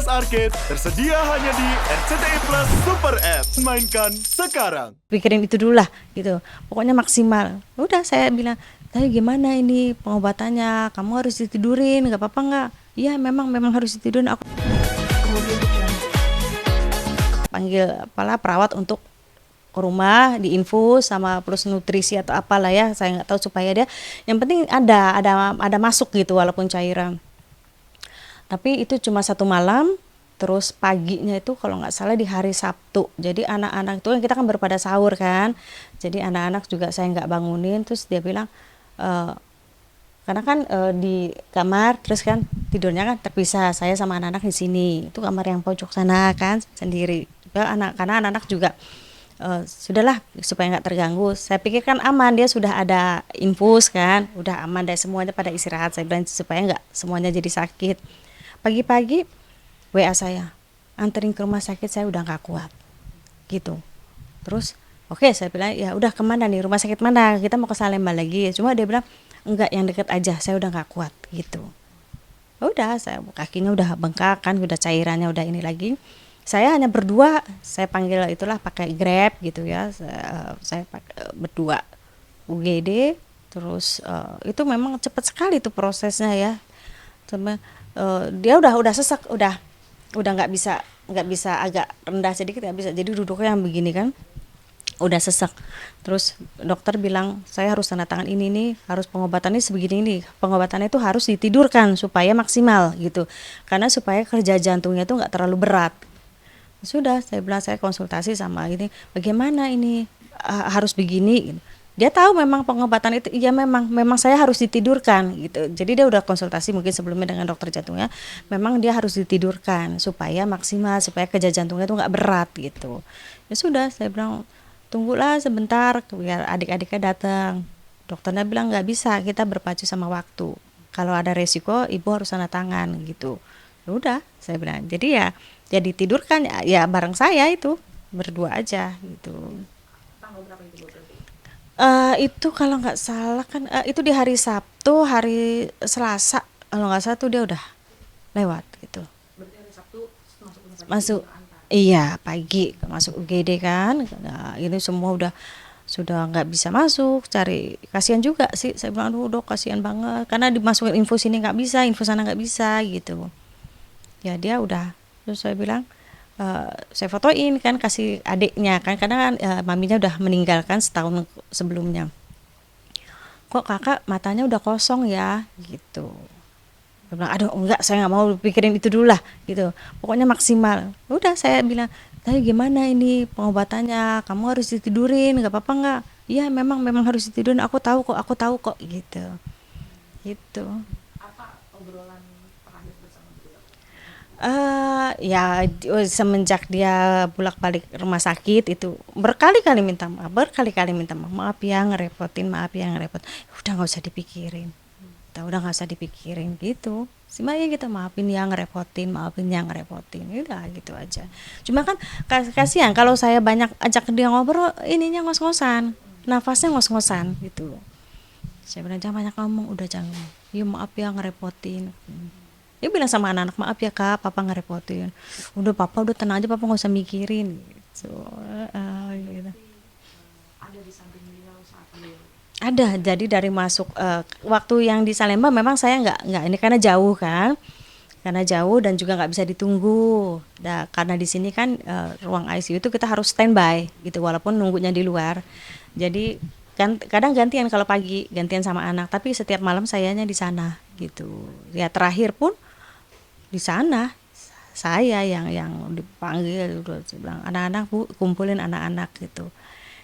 Arcade tersedia hanya di RCTI Plus Super App. Mainkan sekarang. Pikirin itu dulu lah gitu. Pokoknya maksimal. Udah saya bilang, "Tapi gimana ini pengobatannya? Kamu harus ditidurin, nggak apa-apa nggak?" "Iya, memang harus ditidurin." Aku panggil perawat untuk ke rumah, diinfus sama plus nutrisi atau apalah ya, saya nggak tahu, supaya dia yang penting ada masuk gitu walaupun cairan. Tapi itu cuma 1 malam. Terus paginya itu kalau nggak salah di hari Sabtu. Jadi anak-anak itu kan kita kan baru pada sahur kan. Jadi anak-anak juga saya nggak bangunin. Terus dia bilang, karena kan di kamar, terus kan tidurnya kan terpisah. Saya sama anak-anak di sini. Itu kamar yang pojok sana kan sendiri. Karena anak-anak juga sudahlah supaya nggak terganggu. Saya pikir kan aman, dia sudah ada infus kan, udah aman deh, semuanya pada istirahat. Saya bilang supaya nggak semuanya jadi sakit. Pagi-pagi WA saya, anterin ke rumah sakit, saya udah nggak kuat gitu. Terus oke, saya bilang ya udah, kemana nih, rumah sakit mana, kita mau ke Salemba lagi. Cuma dia bilang enggak, yang deket aja, saya udah nggak kuat gitu. Udah, saya kakinya udah bengkak kan, udah cairannya udah ini lagi. Saya hanya berdua, saya panggil itulah pakai Grab gitu ya. Saya pakai berdua UGD. Terus itu memang cepat sekali tuh prosesnya ya. Cuma dia udah sesak, udah nggak bisa agak rendah sedikit, nggak bisa, jadi duduknya yang begini kan, udah sesak. Terus dokter bilang saya harus tanda tangan ini nih, harus pengobatannya sebegini nih, pengobatannya itu harus ditidurkan supaya maksimal gitu, karena supaya kerja jantungnya itu nggak terlalu berat. Sudah, saya bilang saya konsultasi sama ini, bagaimana ini harus begini gitu. Dia tahu memang pengobatan itu, ya memang saya harus ditidurkan gitu. Jadi dia udah konsultasi mungkin sebelumnya dengan dokter jantungnya, memang dia harus ditidurkan supaya maksimal, supaya kerja jantungnya itu nggak berat gitu. Ya sudah, saya bilang tunggulah sebentar biar adik-adiknya datang. Dokternya bilang nggak bisa, kita berpacu sama waktu. Kalau ada resiko ibu harus tanda tangan gitu. Ya udah, saya bilang. Jadi ya ditidurkan ya bareng saya itu, berdua aja gitu. Itu kalau nggak salah kan itu di hari Sabtu, hari Selasa kalau nggak salah tuh dia udah lewat gitu. Masuk, iya pagi masuk UGD kan. Nah, ini semua sudah nggak bisa masuk, cari, kasihan juga sih. Saya bilang aduh dok, kasihan banget karena dimasukin infus ini nggak bisa, infus sana nggak bisa gitu. Ya dia udah, terus saya bilang saya fotoin kan, kasih adiknya kan, karena kan maminya udah meninggalkan setahun sebelumnya. Kok kakak matanya udah kosong ya gitu. Dia bilang aduh enggak, saya nggak mau pikirin itu dulu lah gitu, pokoknya maksimal. Udah, saya bilang tapi gimana ini pengobatannya, kamu harus ditidurin, nggak apa-apa nggak? Iya, memang harus ditidurin, aku tahu kok gitu gitu. Ya semenjak dia bolak-balik rumah sakit itu berkali-kali minta maaf, maaf ya ngerepot, udah nggak usah dipikirin, udah nggak usah dipikirin gitu. Semuanya kita maafin yang ngerepotin, udah gitu aja. Cuma kan kasihan kalau saya banyak ajak dia ngobrol, ininya ngos-ngosan, nafasnya ngos-ngosan gitu. Saya bilang jangan banyak ngomong, udah jangan, ya maaf ya ngerepotin. Dia bilang sama anak-anak, maaf ya kak, papa ngerepotin. Udah papa udah tenang aja, papa nggak usah mikirin gitu. Gitu. Ada, jadi dari masuk waktu yang di Salemba memang saya nggak ini karena jauh kan, dan juga nggak bisa ditunggu. Nah, karena di sini kan ruang ICU itu kita harus standby gitu, walaupun nunggunya di luar. Jadi kan kadang gantian, kalau pagi gantian sama anak, tapi setiap malam sayanya di sana gitu. Ya terakhir pun di sana saya yang dipanggil, udah saya bilang anak-anak bu, kumpulin anak-anak gitu.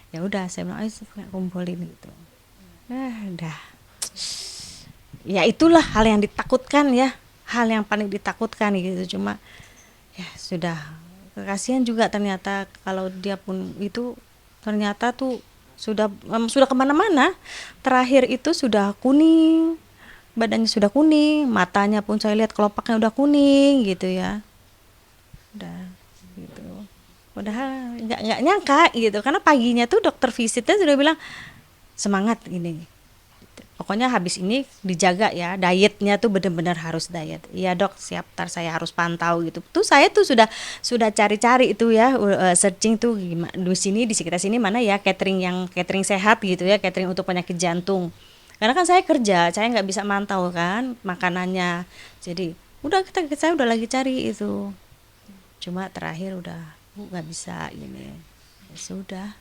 Ya udah, saya bilang ayo kumpulin gitu. Udah, ya itulah hal yang ditakutkan ya, hal yang paling ditakutkan gitu. Cuma ya sudah, kasihan juga ternyata kalau dia pun itu ternyata tuh sudah kemana-mana. Terakhir itu sudah kuning, badannya sudah kuning, matanya pun saya lihat kelopaknya udah kuning gitu ya. Udah gitu. Udah nggak nyangka gitu, karena paginya tuh dokter visitnya sudah bilang semangat gini. Gitu. pokoknya habis ini dijaga ya, dietnya tuh bener-bener harus diet. Iya dok, siap, ntar saya harus pantau gitu. Tuh saya tuh sudah cari-cari itu ya, searching tuh gimana di sini di sekitar sini mana ya catering yang catering sehat gitu ya, catering untuk penyakit jantung. Karena kan saya kerja, saya nggak bisa mantau kan makanannya. Jadi udah saya udah lagi cari itu. Cuma terakhir udah nggak bisa ini. Ya sudah.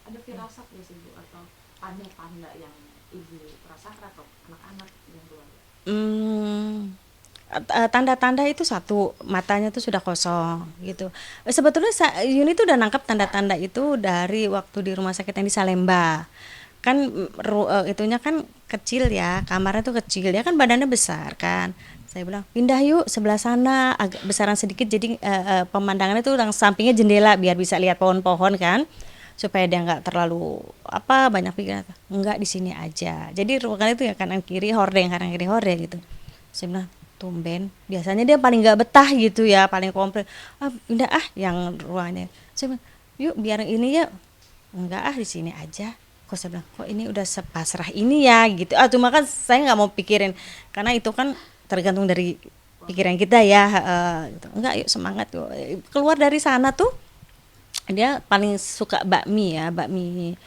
Ada firasat nggak sih Bu atau tanda-tanda yang Ibu rasakan atau anak-anak yang keluarga? Hmm, tanda-tanda itu satu, matanya tuh sudah kosong gitu. Sebetulnya Yuni tuh udah nangkap tanda-tanda itu dari waktu di rumah sakit yang di Salemba. Kan itunya kan kecil ya, kamarnya tuh kecil, dia kan badannya besar kan. Saya bilang pindah yuk sebelah sana, agak besaran sedikit, jadi pemandangannya tuh yang sampingnya jendela biar bisa lihat pohon-pohon kan, supaya dia nggak terlalu apa banyak pikiran. Enggak, di sini aja. Jadi ruangan itu ya kanan kiri horden gitu. Saya bilang tumben, biasanya dia paling nggak betah gitu ya, paling komplain, ah pindah ah yang ruangannya. Saya bilang yuk biar ini ya, enggak ah di sini aja. Kok saya bilang kok ini udah sepasrah ini ya gitu. Ah cuma kan saya nggak mau pikirin, karena itu kan tergantung dari pikiran kita ya. Gitu. Enggak, yuk semangat yuk. Keluar dari sana tuh dia paling suka bakmi ya, bakmi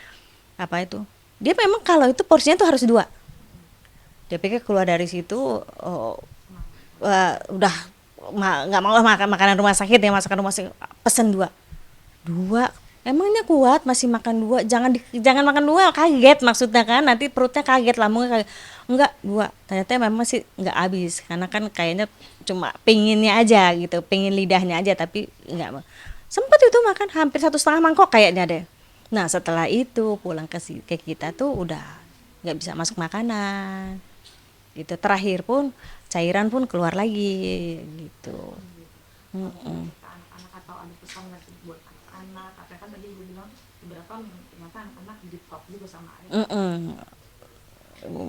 apa itu. Dia memang kalau itu porsinya tuh harus dua. Dia pikir keluar dari situ udah nggak mau makan makanan rumah sakit ya, masakan rumah sakit, pesen dua. Dua, emangnya kuat masih makan dua? Jangan makan dua, kaget maksudnya kan, nanti perutnya kaget, lambungnya kaget. Enggak, dua. Ternyata memang sih nggak habis, karena kan kayaknya cuma pengennya aja gitu, pengen lidahnya aja, tapi nggak. Sempet itu makan hampir 1,5 mangkok kayaknya deh. Nah setelah itu pulang ke kita tuh udah nggak bisa masuk makanan. Gitu, terakhir pun cairan pun keluar lagi gitu. Mm-mm. Ke anak-anak atau ada pesan nggak sih buat anak-anak? Karena kan tadi Ibu bilang beberapa ternyata anak-anak di top juga sama ayah. Mm-mm.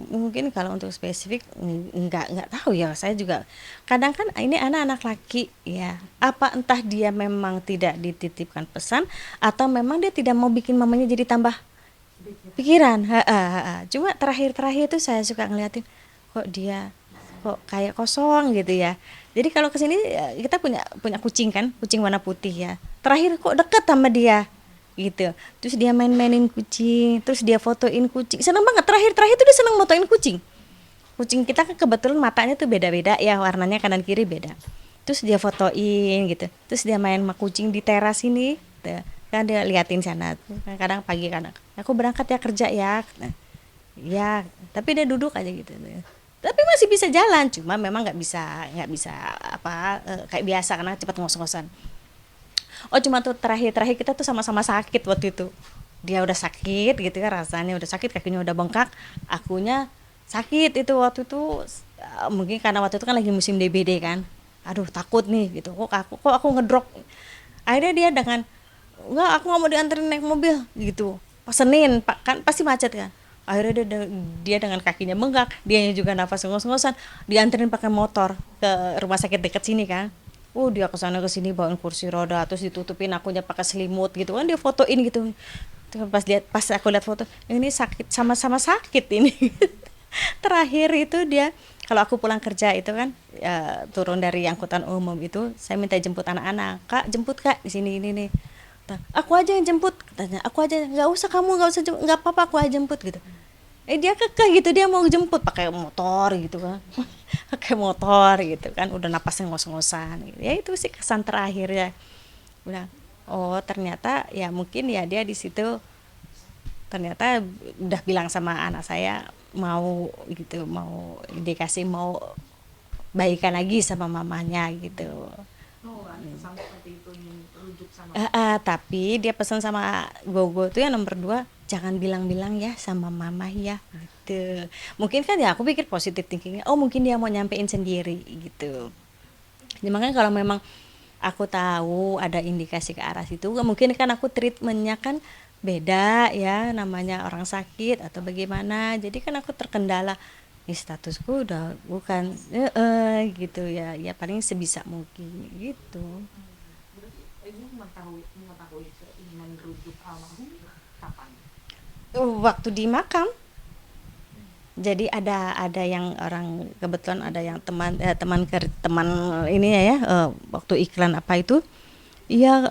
Mungkin kalau untuk spesifik nggak tahu ya, saya juga kadang kan ini anak-anak laki ya, apa entah dia memang tidak dititipkan pesan atau memang dia tidak mau bikin mamanya jadi tambah pikiran. Ha, ha, ha, ha. Cuma terakhir-terakhir itu saya suka ngeliatin kok dia kok kayak kosong gitu ya. Jadi kalau kesini kita punya punya kucing kan, kucing warna putih ya. Terakhir kok deket sama dia gitu. Terus dia main-mainin kucing, terus dia fotoin kucing. Seneng banget, terakhir-terakhir tuh dia seneng fotoin kucing. Kucing kita kan kebetulan matanya tuh beda-beda ya, warnanya kanan kiri beda. Terus dia fotoin gitu. Terus dia main sama kucing di teras ini. Tuh. Kan dia liatin sana. Kadang pagi kan aku berangkat ya kerja ya. Nah, ya, tapi dia duduk aja gitu. Tapi masih bisa jalan, cuma memang nggak bisa apa kayak biasa karena cepat ngos-ngosan. Oh cuma tuh terakhir-terakhir kita tuh sama-sama sakit waktu itu. Dia udah sakit gitu kan, rasanya udah sakit, kakinya udah bengkak, akunya sakit itu waktu itu. Mungkin karena waktu itu kan lagi musim DBD kan. Aduh takut nih gitu. Kok aku ngedrop. Akhirnya dia dengan enggak, aku nggak mau dianterin naik mobil gitu. Pesenin, kan pasti macet kan. Akhirnya dia dengan kakinya bengkak, dianya juga nafas ngos-ngosan, dianterin pakai motor ke rumah sakit dekat sini kan. Dia kesana kesini bawain kursi roda, terus ditutupin akunya pakai selimut gitu kan, dia fotoin gitu. Tuh, pas aku lihat foto, ini sakit, sama-sama sakit ini. Terakhir itu dia, kalau aku pulang kerja itu kan turun dari angkutan umum itu, saya minta jemput anak-anak. Kak, jemput Kak di sini ini nih. Aku aja yang jemput, katanya. Aku aja, nggak usah kamu, nggak usah jemput, nggak apa-apa, aku aja jemput gitu. Dia kekeh gitu, dia mau jemput pakai motor gitu kan. Pakai motor gitu kan, udah napasnya ngos-ngosan gitu. Ya itu sih kesan terakhir ya. Udah, oh ternyata ya mungkin ya dia di situ ternyata udah bilang sama anak saya mau gitu, mau indikasi mau baikan lagi sama mamanya gitu. Oh, ada pesan seperti itu ingin rujuk sama. Tapi dia pesan sama Gogo tuh yang nomor 2, jangan bilang-bilang ya sama mama ya gitu. Mungkin kan ya aku pikir positif thinkingnya, oh mungkin dia mau nyampein sendiri gitu. Jadi makanya kalau memang aku tahu ada indikasi ke arah situ, mungkin kan aku treatmentnya kan beda ya, namanya orang sakit atau bagaimana. Jadi kan aku terkendala, ini statusku udah bukan gitu ya, ya paling sebisa mungkin gitu. Berarti Ibu mengetahui keinginan rujuk almarhum kapan? Waktu di makam Jadi ada yang orang kebetulan ada yang teman ini ya, waktu iklan apa itu, iya,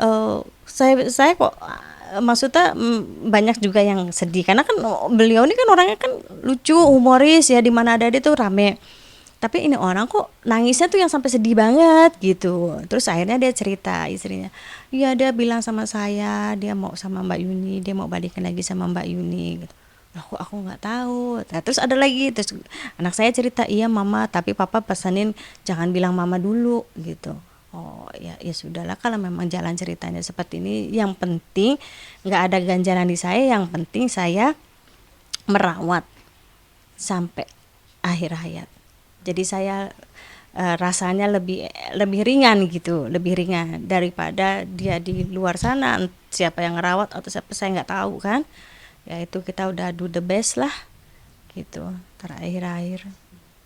saya kok maksudnya banyak juga yang sedih karena kan beliau ini kan orangnya kan lucu, humoris ya, di mana ada dia tuh rame. Tapi ini orang kok nangisnya tuh yang sampai sedih banget gitu. Terus akhirnya dia cerita istrinya, iya dia bilang sama saya dia mau sama Mbak Yuni, dia mau balikan lagi sama Mbak Yuni gitu. Lah kok aku nggak tahu. Nah, terus ada lagi, terus anak saya cerita, iya mama tapi papa pesanin jangan bilang mama dulu gitu. Oh ya, ya sudahlah kalau memang jalan ceritanya seperti ini, yang penting nggak ada ganjalan di saya, yang penting saya merawat sampai akhir hayat. Jadi saya rasanya lebih lebih ringan gitu, lebih ringan daripada dia di luar sana, siapa yang ngerawat atau siapa saya nggak tahu kan. Ya itu kita udah do the best lah gitu terakhir-akhir.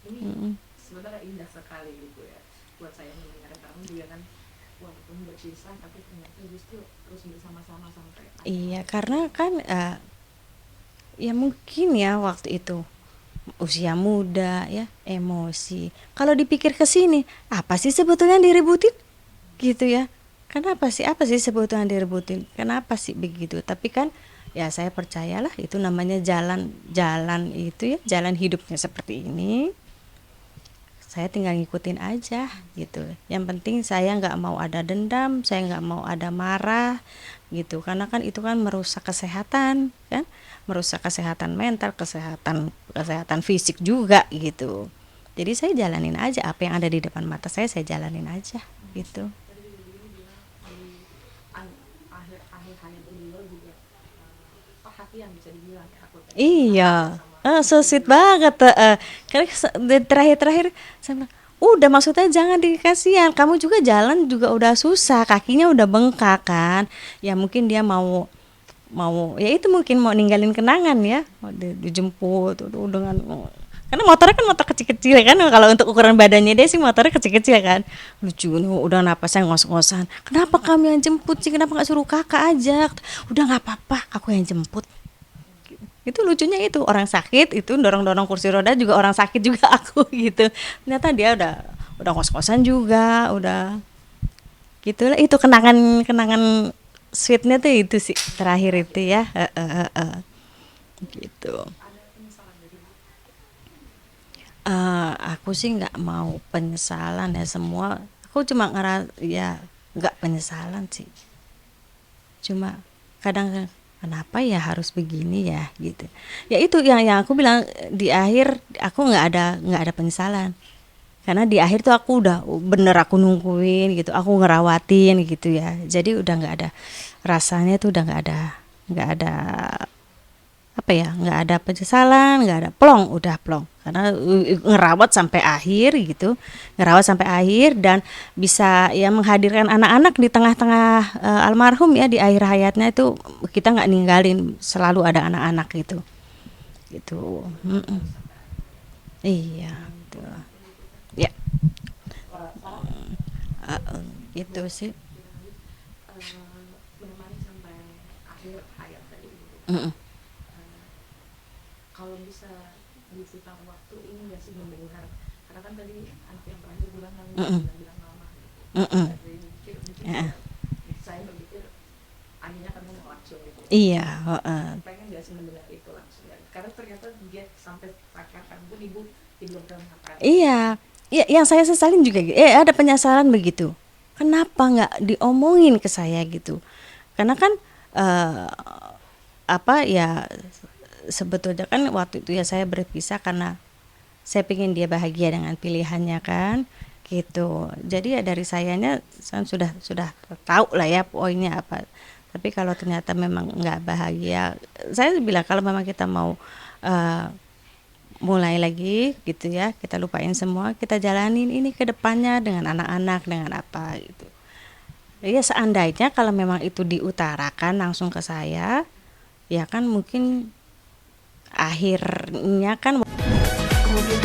Ini Mm-mm. sebenarnya indah sekali gitu ya buat saya mendengar, kamu juga kan walaupun berpisah tapi ternyata justru terus bersama-sama sampai Iya karena kan ya mungkin ya waktu itu usia muda ya, emosi. Kalau dipikir ke sini, apa sih sebetulnya yang diributin? Gitu ya. Kenapa sih? Apa sih sebetulnya yang diributin? Kenapa sih begitu? Tapi kan ya saya percayalah itu namanya jalan itu ya, jalan hidupnya seperti ini. Saya tinggal ngikutin aja gitu. Yang penting saya nggak mau ada dendam, saya nggak mau ada marah gitu. Karena kan itu kan merusak kesehatan kan, merusak kesehatan mental, kesehatan fisik juga gitu. Jadi saya jalanin aja apa yang ada di depan mata saya jalanin aja gitu. tadi beliau bilang di akhir hayat beliau juga perhatian bisa dibilang ya, aku tadi Iya, sama so sweet banget. Karena di terakhir-terakhir saya bilang, udah maksudnya jangan dikasihan. Kamu juga jalan juga udah susah, kakinya udah bengkak kan. Ya mungkin dia mau mau ya itu mungkin mau ninggalin kenangan ya, mau dijemput tuh dengan karena motornya kan motor kecil-kecil kan, kalau untuk ukuran badannya dia sih motornya kecil-kecil kan, lucu nih udah napasnya ngos-ngosan, kenapa kami yang jemput sih, kenapa nggak suruh kakak aja, udah nggak apa-apa aku yang jemput. Itu lucunya itu orang sakit itu dorong-dorong kursi roda juga orang sakit juga aku gitu, ternyata dia udah ngos-ngosan juga udah gitulah. Itu kenangan-kenangan sweetnya tuh itu sih terakhir itu ya. Gitu. ada penyesalan dari ibu. Aku sih nggak mau penyesalan ya, semua aku cuma ya nggak penyesalan sih, cuma kadang kenapa ya harus begini ya gitu. Ya itu yang aku bilang, di akhir aku nggak ada penyesalan karena di akhir tuh aku udah bener aku nungguin gitu, aku ngerawatin gitu ya, jadi udah nggak ada rasanya tuh, udah nggak ada apa ya, nggak ada penyesalan, nggak ada plong, udah plong karena ngerawat sampai akhir gitu, ngerawat sampai akhir dan bisa ya menghadirkan anak-anak di tengah-tengah almarhum ya, di akhir hayatnya itu kita nggak ninggalin, selalu ada anak-anak gitu gitu. Mm-mm. Iya gitu. Ya gitu sih. Menemani sampai akhir hayat tadi gitu. Mm-mm. Kalau bisa diputar waktu ini nggak sih mendengar, karena kan tadi anak yang terakhir bilang kan bilang mama gitu. Mm-mm. Dari mikir Ya. saya berpikir akhirnya kan ngomong langsung gitu. Iya, Pengen nggak sih mendengar itu langsung ya? Karena ternyata dia sampai sekarang pun ibu belum pernah makan. iya, iya, yang saya sesalin juga, ada penyesalan begitu. Kenapa nggak diomongin ke saya gitu? Karena kan eh, apa ya, sebetulnya kan waktu itu ya saya berpisah karena saya pengen dia bahagia dengan pilihannya kan, gitu. Jadi ya dari sayanya saya sudah tahu lah ya poinnya apa. Tapi kalau ternyata memang nggak bahagia, saya bilang kalau memang kita mau eh, mulai lagi gitu ya, kita lupain semua, kita jalanin ini ke depannya dengan anak-anak, dengan apa gitu. Ya seandainya kalau memang itu diutarakan langsung ke saya, ya kan mungkin akhirnya kan Kemudian